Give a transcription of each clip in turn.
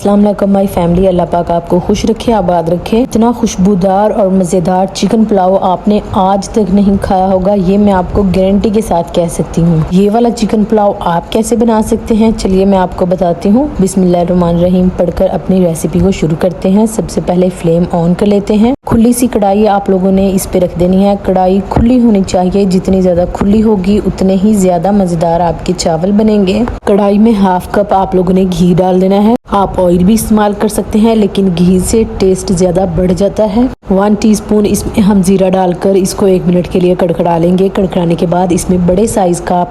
अस्सलाम वालेकुम my family. अल्लाह पाक आपको खुश रखे, आबाद रखे। इतना खुशबूदार और मज़ेदार चिकन पुलाव आपने आज तक नहीं खाया होगा, ये मैं आपको गारंटी के साथ कह सकती हूँ। ये वाला चिकन पुलाव आप कैसे बना सकते हैं, चलिए मैं आपको बताती हूँ। बिस्मिल्लाहिर्रहमानिर्रहीम पढ़कर अपनी रेसिपी को शुरू करते हैं। सबसे पहले फ्लेम ऑन कर लेते हैं। खुली सी कढ़ाई आप लोगों ने इस पे रख देनी है। कढ़ाई खुली होनी चाहिए, जितनी ज्यादा खुली होगी उतने ही ज्यादा मजेदार आपके चावल बनेंगे। कढ़ाई में हाफ कप आप लोगों ने घी डाल देना है। आप ऑयल भी इस्तेमाल कर सकते हैं, लेकिन घी से टेस्ट ज्यादा बढ़ जाता है। 1 टीस्पून इसमें हम जीरा डालकर इसको 1 मिनट के लिए कड़कड़ा लेंगे। कड़कड़ाने के बाद इसमें बड़े साइज का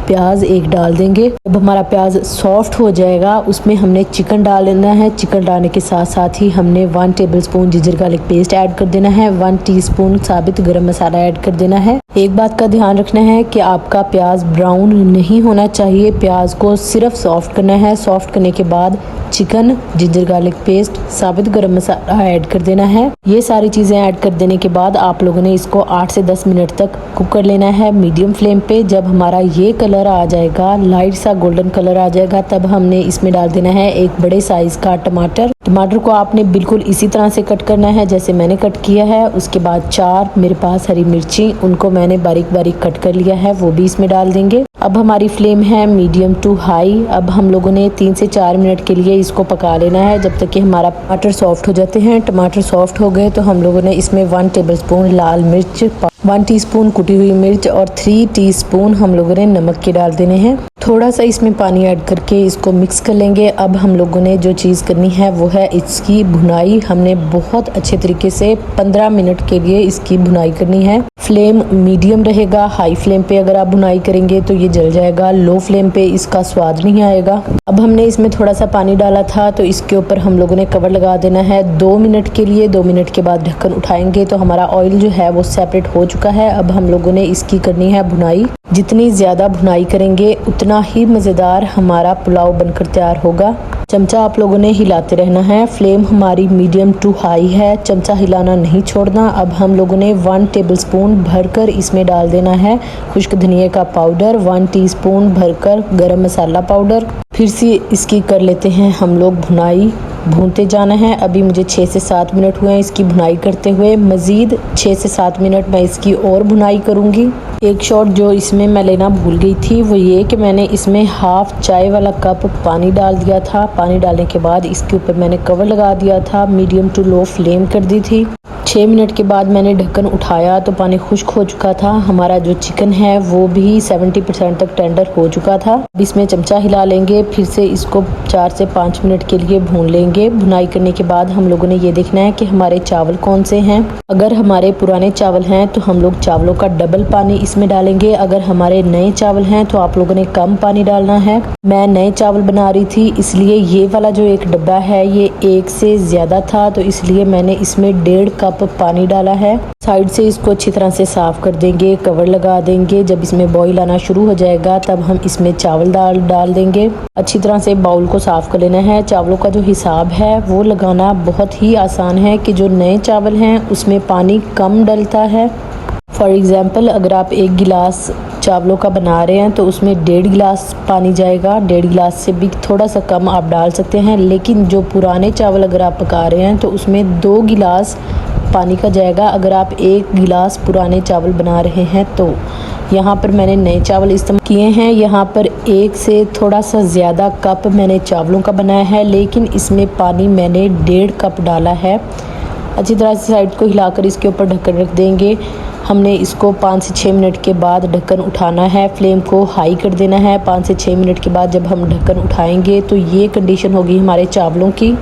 प्याज एक डाल देंगे। जब हमारा प्याज सॉफ्ट हो जाएगा उसमें हमने चिकन डाल देना है। चिकन डालने के साथ साथ ही हमने 1 tablespoon ginger garlic paste add कर देना है। 1 टीस्पून साबित गरम मसाला ऐड कर देना है। एक बात का ध्यान रखना है कि आपका प्याज ब्राउन नहीं होना चाहिए, प्याज को सिर्फ सॉफ्ट करना है। सॉफ्ट करने के बाद चिकन, जिंजर गार्लिक पेस्ट, साबित गरम मसाला ऐड कर देना है। ये सारी चीजें ऐड कर देने के बाद आप लोगों ने इसको 8 से 10 मिनट तक कुक कर लेना है मीडियम फ्लेम पे। जब हमारा ये कलर आ जाएगा, लाइट सा गोल्डन कलर आ जाएगा, तब हमने इसमें डाल देना है एक बड़े साइज का टमाटर। टमाटर को आपने बिल्कुल इसी तरह से कट करना है जैसे मैंने कट किया है। उसके बाद 4 मेरे पास हरी मिर्ची, उनको मैंने बारीक बारीक कट कर लिया है, वो भी इसमें डाल देंगे। अब हमारी फ्लेम है मीडियम टू हाई। अब हम लोगों ने 3 से 4 मिनट के लिए इसको पका लेना है, जब तक कि हमारा टमाटर सॉफ्ट हो जाते हैं। टमाटर सॉफ्ट हो गए तो हम लोगों ने इसमें 1 टेबलस्पून लाल मिर्च, 1 टीस्पून कुटी हुई मिर्च और 3 टीस्पून हम लोगों ने नमक के डाल देने हैं। थोड़ा सा इसमें पानी ऐड करके इसको मिक्स कर लेंगे। अब हम लोगों ने जो चीज़ करनी है वो है इसकी भुनाई। हमने बहुत अच्छे तरीके से 15 मिनट के लिए इसकी भुनाई करनी है। फ्लेम मीडियम रहेगा। हाई फ्लेम पे अगर आप भुनाई करेंगे तो ये जल जाएगा। लो फ्लेम पे इसका स्वाद नहीं आएगा। अब हमने इसमें थोड़ा सा पानी डाला था तो इसके ऊपर हम लोगों ने कवर लगा देना है 2 मिनट के लिए। 2 मिनट के बाद ढक्कन उठाएंगे तो हमारा ऑयल जो है वो सेपरेट हो चुका है। अब हम लोगों ने इसकी करनी है भुनाई। जितनी ज्यादा भुनाई करेंगे उतना ही मजेदार हमारा पुलाव बनकर तैयार होगा। चमचा आप लोगों ने हिलाते रहना है। फ्लेम हमारी मीडियम टू हाई है, चमचा हिलाना नहीं छोड़ना। अब हम लोगों ने 1 टेबलस्पून भरकर इसमें डाल देना है खुश्क धनिया का पाउडर, 1 टीस्पून भरकर गरम मसाला पाउडर। फिर से इसकी कर लेते हैं हम लोग भुनाई। भूनते जाना है। अभी मुझे 6 से 7 मिनट हुए हैं इसकी भुनाई करते हुए। मज़ीद 6 से 7 मिनट मैं इसकी और भुनाई करूँगी। एक शॉट जो इसमें मैं लेना भूल गई थी वो ये कि मैंने इसमें हाफ चाय वाला कप पानी डाल दिया था। पानी डालने के बाद इसके ऊपर मैंने कवर लगा दिया था, मीडियम टू लो फ्लेम कर दी थी। 6 मिनट के बाद मैंने ढक्कन उठाया तो पानी खुश्क हो चुका था। हमारा जो चिकन है वो भी 70% तक टेंडर हो चुका था। अब इसमें चमचा हिला लेंगे, फिर से इसको 4 से 5 मिनट के लिए भून लेंगे। भुनाई करने के बाद हम लोगों ने ये देखना है कि हमारे चावल कौन से हैं। अगर हमारे पुराने चावल हैं तो हम लोग चावलों का डबल पानी इसमें डालेंगे। अगर हमारे नए चावल हैं तो आप लोगों ने कम पानी डालना है। मैं नए चावल बना रही थी इसलिए ये वाला जो एक डब्बा है ये 1 से ज्यादा था, तो इसलिए मैंने इसमें 1.5 कप पानी डाला है। साइड से इसको अच्छी तरह से साफ कर देंगे, कवर लगा देंगे। जब इसमें बॉईल आना शुरू हो जाएगा तब हम इसमें चावल डाल देंगे। अच्छी तरह से बाउल को साफ कर लेना है। चावलों का जो हिसाब है वो लगाना बहुत ही आसान है कि जो नए चावल हैं उसमें पानी कम डलता है। फॉर एग्जाम्पल अगर आप 1 गिलास चावलों का बना रहे हैं तो उसमें 1.5 गिलास पानी जाएगा। 1.5 गिलास से भी थोड़ा सा कम आप डाल सकते हैं। लेकिन जो पुराने चावल अगर आप पका रहे हैं तो उसमें 2 गिलास पानी का जाएगा। अगर आप 1 गिलास पुराने चावल बना रहे हैं तो यहाँ पर मैंने नए चावल इस्तेमाल किए हैं। यहाँ पर 1 से थोड़ा सा ज़्यादा कप मैंने चावलों का बनाया है, लेकिन इसमें पानी मैंने 1.5 कप डाला है। अच्छी तरह से साइड को हिलाकर इसके ऊपर ढक्कन रख देंगे। हमने इसको 5 से 6 मिनट के बाद ढक्कन उठाना है। फ्लेम को हाई कर देना है। 5 से 6 मिनट के बाद जब हम ढक्कन उठाएंगे तो ये कंडीशन होगी हमारे चावलों की।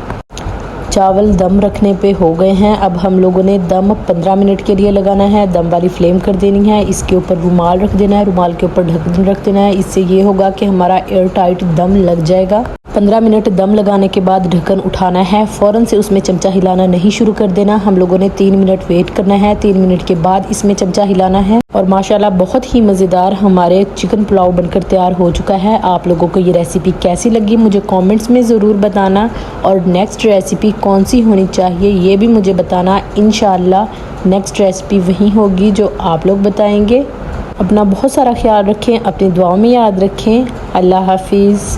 चावल दम रखने पे हो गए हैं। अब हम लोगों ने दम 15 मिनट के लिए लगाना है। दम वाली फ्लेम कर देनी है। इसके ऊपर रुमाल रख देना है, रुमाल के ऊपर ढक्कन रख देना है। इससे ये होगा कि हमारा एयर टाइट दम लग जाएगा। 15 मिनट दम लगाने के बाद ढक्कन उठाना है। फ़ौरन से उसमें चमचा हिलाना नहीं शुरू कर देना। हम लोगों ने 3 मिनट वेट करना है। 3 मिनट के बाद इसमें चमचा हिलाना है। और माशाल्लाह बहुत ही मज़ेदार हमारे चिकन पुलाव बनकर तैयार हो चुका है। आप लोगों को ये रेसिपी कैसी लगी मुझे कमेंट्स में ज़रूर बताना, और नेक्स्ट रेसिपी कौन सी होनी चाहिए ये भी मुझे बताना। इंशाअल्लाह नेक्स्ट रेसिपी वही होगी जो आप लोग बताएंगे। अपना बहुत सारा ख्याल रखें, अपनी दुआओं में याद रखें। अल्लाह हाफिज़।